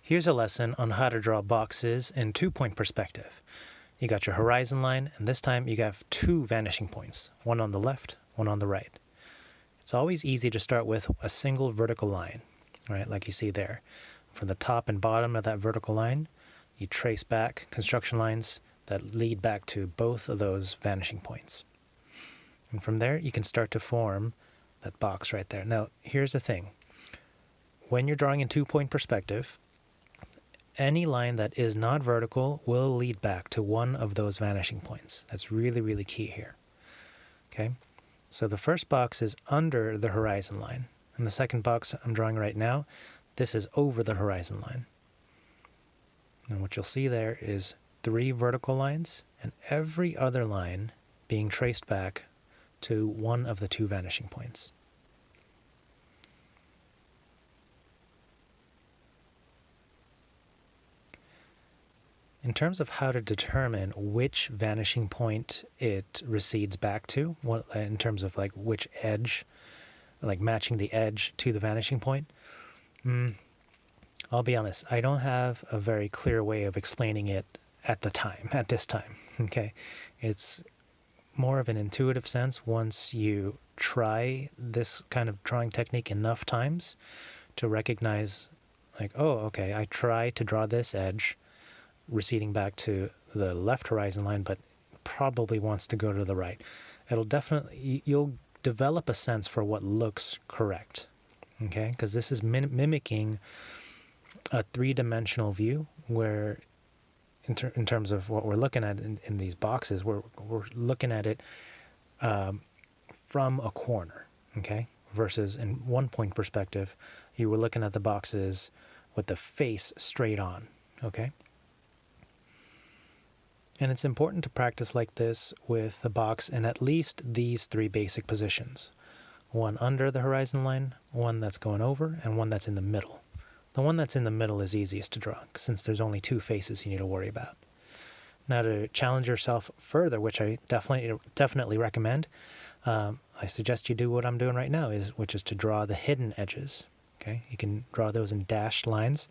Here's a lesson on how to draw boxes in two-point perspective. You got your horizon line, and this time you have two vanishing points, one on the left, one on the right. It's always easy to start with a single vertical line, right, like you see there. From the top and bottom of that vertical line, you trace back construction lines that lead back to both of those vanishing points. And from there, you can start to form that box right there. Now, here's the thing. When you're drawing in two-point perspective, any line that is not vertical will lead back to one of those vanishing points. That's really, really key here. Okay, so the first box is under the horizon line. And the second box I'm drawing right now, this is over the horizon line. And what you'll see there is 3 vertical lines and every other line being traced back to one of the 2 vanishing points. In terms of how to determine which vanishing point it recedes back to, in terms of like which edge, like matching the edge to the vanishing point, I'll be honest, I don't have a very clear way of explaining it at this time, okay? It's more of an intuitive sense once you try this kind of drawing technique enough times to recognize like, oh, okay, I try to draw this edge receding back to the left horizon line, but probably wants to go to the right. You'll develop a sense for what looks correct, okay? Because this is mimicking a 3-dimensional view where in terms of what we're looking at in these boxes, we're looking at it from a corner, okay? Versus in one-point perspective, you were looking at the boxes with the face straight on, okay? And it's important to practice like this with the box in at least these 3 basic positions. One under the horizon line, one that's going over, and one that's in the middle. The one that's in the middle is easiest to draw, since there's only 2 faces you need to worry about. Now to challenge yourself further, which I definitely recommend, I suggest you do what I'm doing right now, which is to draw the hidden edges. Okay, you can draw those in dashed lines.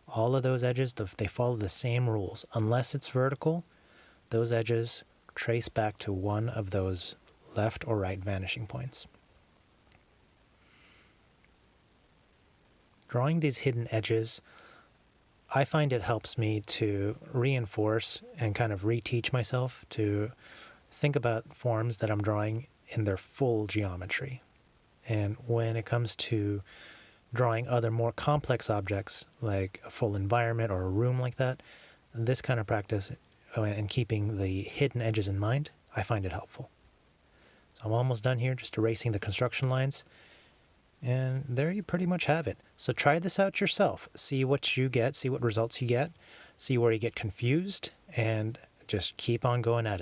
All of those edges, they follow the same rules. Unless it's vertical, those edges trace back to one of those left or right vanishing points. Drawing these hidden edges, I find it helps me to reinforce and kind of reteach myself to think about forms that I'm drawing in their full geometry. And when it comes to drawing other more complex objects, like a full environment or a room like that, this kind of practice and keeping the hidden edges in mind, I find it helpful. So I'm almost done here, just erasing the construction lines. And there you pretty much have it. So try this out yourself. See what you get, see what results you get, see where you get confused, and just keep on going at it.